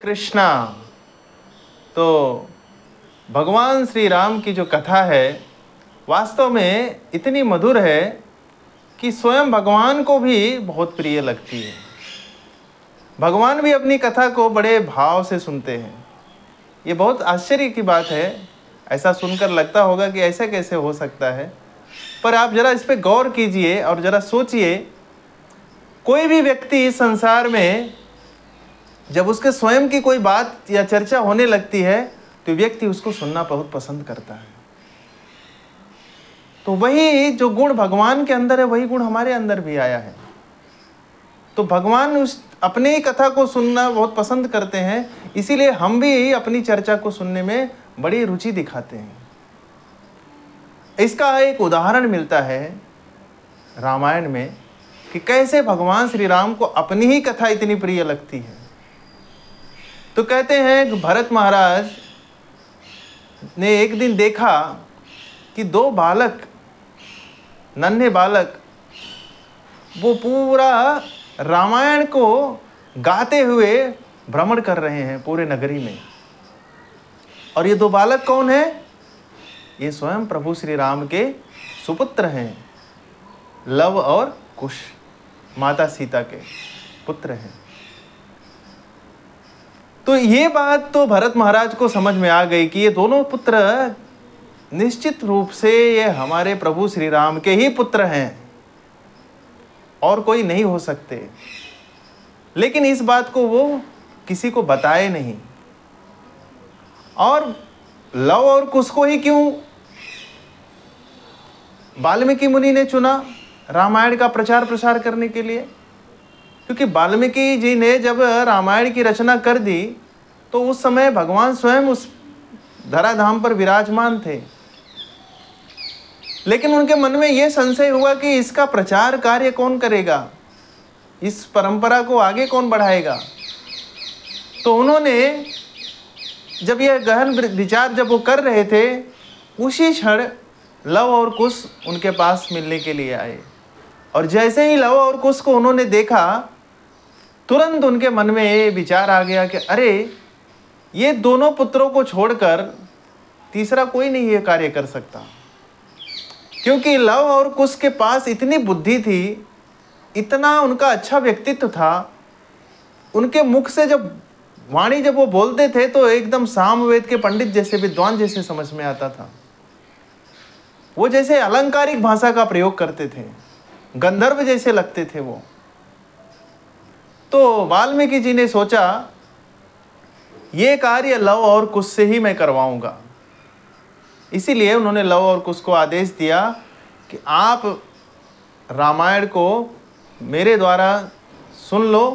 कृष्णा। तो भगवान श्री राम की जो कथा है वास्तव में इतनी मधुर है कि स्वयं भगवान को भी बहुत प्रिय लगती है। भगवान भी अपनी कथा को बड़े भाव से सुनते हैं। ये बहुत आश्चर्य की बात है। ऐसा सुनकर लगता होगा कि ऐसा कैसे हो सकता है, पर आप जरा इस पे गौर कीजिए और जरा सोचिए। कोई भी व्यक्ति इस संसार में जब उसके स्वयं की कोई बात या चर्चा होने लगती है तो व्यक्ति उसको सुनना बहुत पसंद करता है। तो वही जो गुण भगवान के अंदर है वही गुण हमारे अंदर भी आया है। तो भगवान उस अपने ही कथा को सुनना बहुत पसंद करते हैं, इसीलिए हम भी अपनी चर्चा को सुनने में बड़ी रुचि दिखाते हैं। इसका एक उदाहरण मिलता है रामायण में कि कैसे भगवान श्री राम को अपनी ही कथा इतनी प्रिय लगती है। तो कहते हैं कि भरत महाराज ने एक दिन देखा कि दो बालक, नन्हे बालक, वो पूरा रामायण को गाते हुए भ्रमण कर रहे हैं पूरे नगरी में। और ये दो बालक कौन है? ये स्वयं प्रभु श्री राम के सुपुत्र हैं, लव और कुश, माता सीता के पुत्र हैं। तो ये बात तो भरत महाराज को समझ में आ गई कि ये दोनों पुत्र निश्चित रूप से ये हमारे प्रभु श्री राम के ही पुत्र हैं और कोई नहीं हो सकते। लेकिन इस बात को वो किसी को बताए नहीं। और लव और कुश को ही क्यों वाल्मीकि मुनि ने चुना रामायण का प्रचार प्रसार करने के लिए? क्योंकि वाल्मीकि जी ने जब रामायण की रचना कर दी तो उस समय भगवान स्वयं उस धराधाम पर विराजमान थे। लेकिन उनके मन में यह संशय हुआ कि इसका प्रचार कार्य कौन करेगा, इस परंपरा को आगे कौन बढ़ाएगा। तो उन्होंने जब यह गहन विचार जब वो कर रहे थे, उसी क्षण लव और कुश उनके पास मिलने के लिए आए। और जैसे ही लव और कुश को उन्होंने देखा, तुरंत उनके मन में ये विचार आ गया कि अरे, ये दोनों पुत्रों को छोड़कर तीसरा कोई नहीं ये कार्य कर सकता। क्योंकि लव और कुश के पास इतनी बुद्धि थी, इतना उनका अच्छा व्यक्तित्व था। उनके मुख से जब वाणी जब वो बोलते थे तो एकदम सामवेद के पंडित जैसे, विद्वान जैसे समझ में आता था। वो जैसे अलंकारिक भाषा का प्रयोग करते थे, गंधर्व जैसे लगते थे वो। तो वाल्मीकि जी ने सोचा ये कार्य लव और कुश से ही मैं करवाऊंगा। इसीलिए उन्होंने लव और कुश को आदेश दिया कि आप रामायण को मेरे द्वारा सुन लो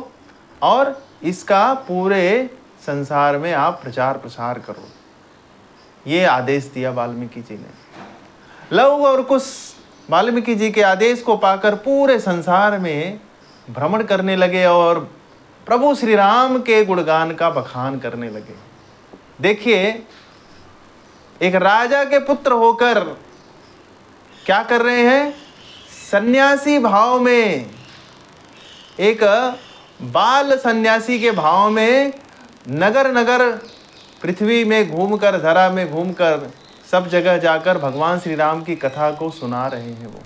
और इसका पूरे संसार में आप प्रचार प्रसार करो। ये आदेश दिया वाल्मीकि जी ने। लव और कुश वाल्मीकि जी के आदेश को पाकर पूरे संसार में भ्रमण करने लगे और प्रभु श्री राम के गुणगान का बखान करने लगे। देखिए, एक राजा के पुत्र होकर क्या कर रहे हैं? सन्यासी भाव में, एक बाल सन्यासी के भाव में नगर नगर पृथ्वी में घूमकर, धरा में घूमकर, सब जगह जाकर भगवान श्री राम की कथा को सुना रहे हैं। वो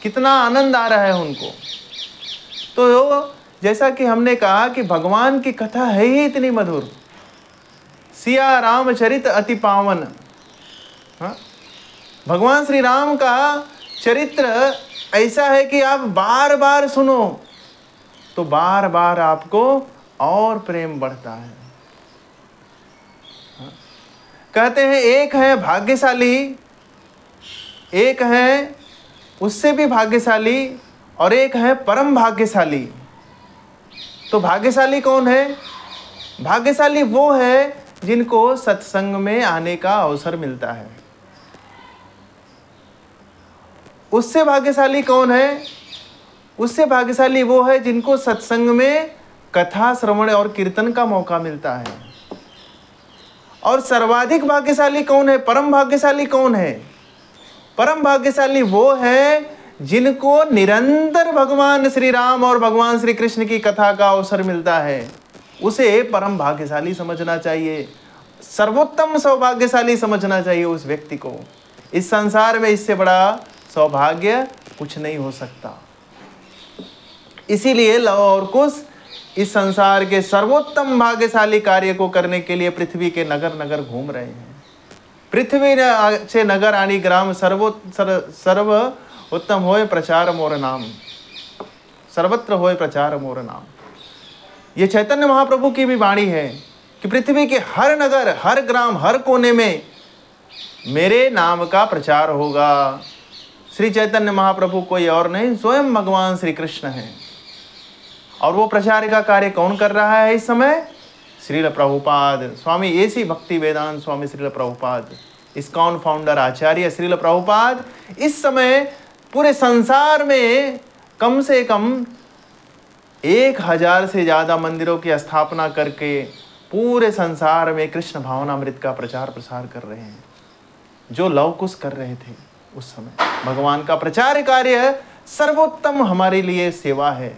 कितना आनंद आ रहा है उनको। तो जैसा कि हमने कहा कि भगवान की कथा है ही इतनी मधुर। सिया रामचरित अति पावन। हाँ, भगवान श्री राम का चरित्र ऐसा है कि आप बार बार सुनो तो बार बार आपको और प्रेम बढ़ता है। कहते हैं एक है भाग्यशाली, एक है उससे भी भाग्यशाली, और एक है परम भाग्यशाली। तो भाग्यशाली कौन है? भाग्यशाली वो है जिनको सत्संग में आने का अवसर मिलता है। उससे भाग्यशाली कौन है? उससे भाग्यशाली वो है जिनको सत्संग में कथा श्रवण और कीर्तन का मौका मिलता है। और सर्वाधिक भाग्यशाली कौन है? परम भाग्यशाली कौन है? परम भाग्यशाली वो है जिनको निरंतर भगवान श्री राम और भगवान श्री कृष्ण की कथा का अवसर मिलता है। उसे परम भाग्यशाली समझना चाहिए, सर्वोत्तम सौभाग्यशाली समझना चाहिए उस व्यक्ति को। इस संसार में इससे बड़ा सौभाग्य कुछ नहीं हो सकता। इसीलिए लव और कुश इस संसार के सर्वोत्तम भाग्यशाली कार्य को करने के लिए पृथ्वी के नगर नगर घूम रहे हैं। पृथ्वी से नगर आनी ग्राम सर्व उत्तम होय प्रचार मोर नाम, सर्वत्र होय प्रचार मोर नाम। ये चैतन्य महाप्रभु की भी वाणी है कि पृथ्वी के हर नगर, हर ग्राम, हर कोने में मेरे नाम का प्रचार होगा। श्री चैतन्य महाप्रभु कोई और नहीं, स्वयं भगवान श्री कृष्ण हैं। और वो प्रचार का कार्य कौन कर रहा है इस समय? श्रील प्रभुपाद, स्वामी एसी भक्ति वेदांत स्वामी श्रील प्रभुपाद, इस्कॉन फाउंडर आचार्य श्रील प्रभुपाद इस समय पूरे संसार में कम से कम 1000 से ज़्यादा मंदिरों की स्थापना करके पूरे संसार में कृष्ण भावनामृत का प्रचार प्रसार कर रहे हैं। जो लव कुश कर रहे थे उस समय, भगवान का प्रचार कार्य सर्वोत्तम हमारे लिए सेवा है।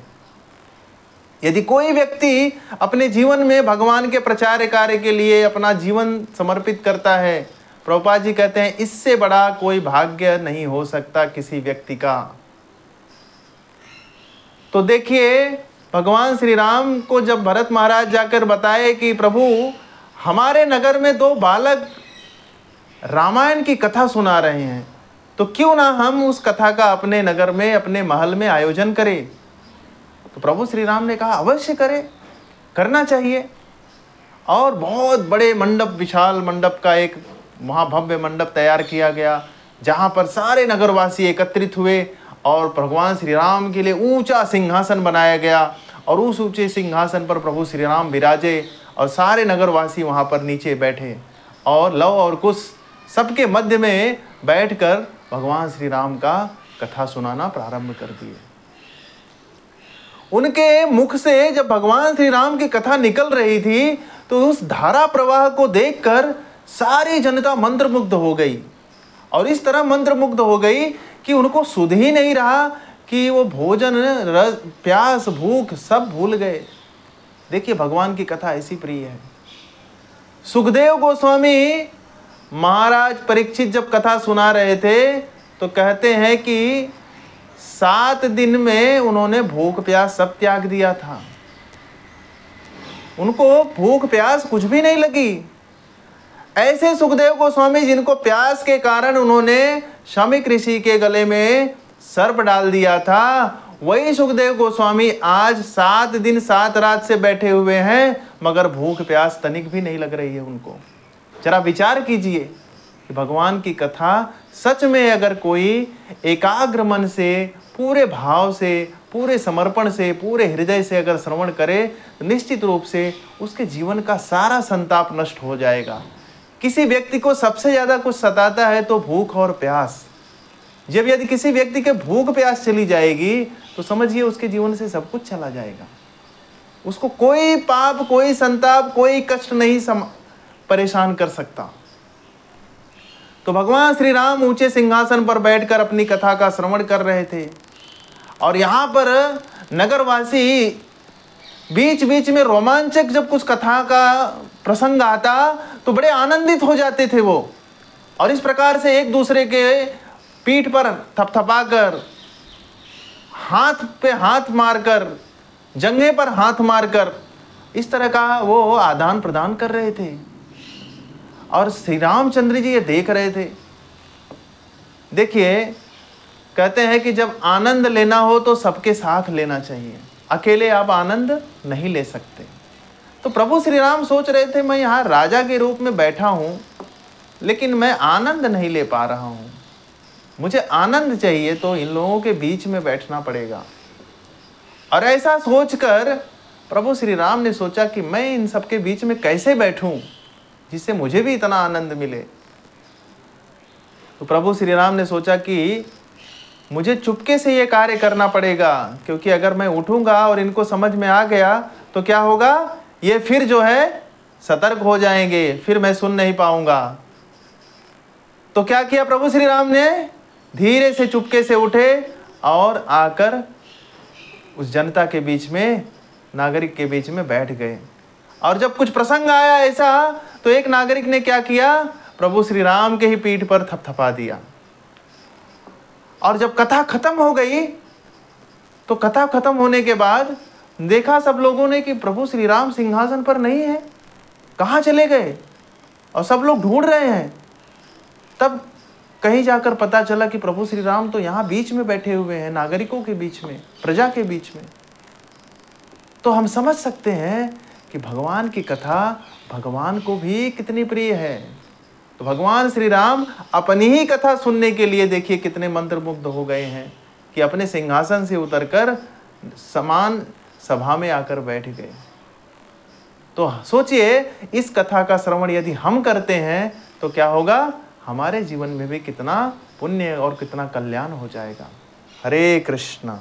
यदि कोई व्यक्ति अपने जीवन में भगवान के प्रचार कार्य के लिए अपना जीवन समर्पित करता है, प्रभुपाद जी कहते हैं इससे बड़ा कोई भाग्य नहीं हो सकता किसी व्यक्ति का। तो देखिए, भगवान श्री राम को जब भरत महाराज जाकर बताए कि प्रभु हमारे नगर में 2 बालक रामायण की कथा सुना रहे हैं, तो क्यों ना हम उस कथा का अपने नगर में, अपने महल में आयोजन करें। तो प्रभु श्री राम ने कहा अवश्य करें, करना चाहिए। और बहुत बड़े मंडप, विशाल मंडप का एक महाभव्य मंडप तैयार किया गया, जहाँ पर सारे नगरवासी एकत्रित हुए और भगवान श्री राम के लिए ऊंचा सिंहासन बनाया गया। और उस ऊंचे सिंहासन पर प्रभु श्री राम विराजे और सारे नगरवासी वहाँ पर नीचे बैठे और लव और कुश सबके मध्य में बैठकर भगवान श्री राम का कथा सुनाना प्रारंभ कर दिए। उनके मुख से जब भगवान श्री राम की कथा निकल रही थी तो उस धारा प्रवाह को देखकर सारी जनता मंत्रमुग्ध हो गई। और इस तरह मंत्रमुग्ध हो गई कि उनको सुध ही नहीं रहा कि वो भोजन, प्यास, भूख सब भूल गए। देखिए, भगवान की कथा ऐसी प्रिय है। सुखदेव गोस्वामी महाराज परीक्षित जब कथा सुना रहे थे तो कहते हैं कि 7 दिन में उन्होंने भूख प्यास सब त्याग दिया था। उनको भूख प्यास कुछ भी नहीं लगी। ऐसे सुखदेव गोस्वामी जिनको प्यास के कारण उन्होंने शमीक ऋषि के गले में सर्प डाल दिया था, वही सुखदेव गोस्वामी आज 7 दिन 7 रात से बैठे हुए हैं, मगर भूख प्यास तनिक भी नहीं लग रही है उनको। जरा विचार कीजिए कि भगवान की कथा सच में अगर कोई एकाग्र मन से, पूरे भाव से, पूरे समर्पण से, पूरे हृदय से अगर श्रवण करे तो निश्चित रूप से उसके जीवन का सारा संताप नष्ट हो जाएगा। किसी व्यक्ति को सबसे ज़्यादा कुछ सताता है तो भूख और प्यास। जब यदि किसी व्यक्ति के भूख प्यास चली जाएगी तो समझिए उसके जीवन से सब कुछ चला जाएगा। उसको कोई पाप, कोई संताप, कोई कष्ट नहीं परेशान कर सकता। तो भगवान श्री राम ऊंचे सिंहासन पर बैठकर अपनी कथा का श्रवण कर रहे थे और यहाँ पर नगरवासी बीच बीच में रोमांचक जब कुछ कथा का प्रसंग आता तो बड़े आनंदित हो जाते थे वो। और इस प्रकार से एक दूसरे के पीठ पर थपथपाकर, हाथ पे हाथ मारकर, जंघे पर हाथ मारकर इस तरह का वो आदान प्रदान कर रहे थे। और श्री रामचंद्र जी ये देख रहे थे। देखिए, कहते हैं कि जब आनंद लेना हो तो सबके साथ लेना चाहिए, अकेले आप आनंद नहीं ले सकते। तो प्रभु श्री राम सोच रहे थे मैं यहाँ राजा के रूप में बैठा हूँ लेकिन मैं आनंद नहीं ले पा रहा हूँ, मुझे आनंद चाहिए तो इन लोगों के बीच में बैठना पड़ेगा। और ऐसा सोचकर प्रभु श्री राम ने सोचा कि मैं इन सबके बीच में कैसे बैठूं जिससे मुझे भी इतना आनंद मिले। तो प्रभु श्री राम ने सोचा कि मुझे चुपके से ये कार्य करना पड़ेगा, क्योंकि अगर मैं उठूंगा और इनको समझ में आ गया तो क्या होगा, ये फिर जो है सतर्क हो जाएंगे, फिर मैं सुन नहीं पाऊंगा। तो क्या किया प्रभु श्री राम ने, धीरे से चुपके से उठे और आकर उस जनता के बीच में, नागरिक के बीच में बैठ गए। और जब कुछ प्रसंग आया ऐसा, तो एक नागरिक ने क्या किया, प्रभु श्री राम के ही पीठ पर थपथपा दिया। और जब कथा खत्म हो गई, तो कथा खत्म होने के बाद देखा सब लोगों ने कि प्रभु श्री राम सिंहासन पर नहीं है, कहाँ चले गए, और सब लोग ढूंढ रहे हैं। तब कहीं जाकर पता चला कि प्रभु श्री राम तो यहाँ बीच में बैठे हुए हैं, नागरिकों के बीच में, प्रजा के बीच में। तो हम समझ सकते हैं कि भगवान की कथा भगवान को भी कितनी प्रिय है। तो भगवान श्री राम अपनी ही कथा सुनने के लिए देखिए कितने मंत्रमुग्ध हो गए हैं कि अपने सिंहासन से उतरकर समान सभा में आकर बैठ गए। तो सोचिए, इस कथा का श्रवण यदि हम करते हैं तो क्या होगा, हमारे जीवन में भी कितना पुण्य और कितना कल्याण हो जाएगा। हरे कृष्णा।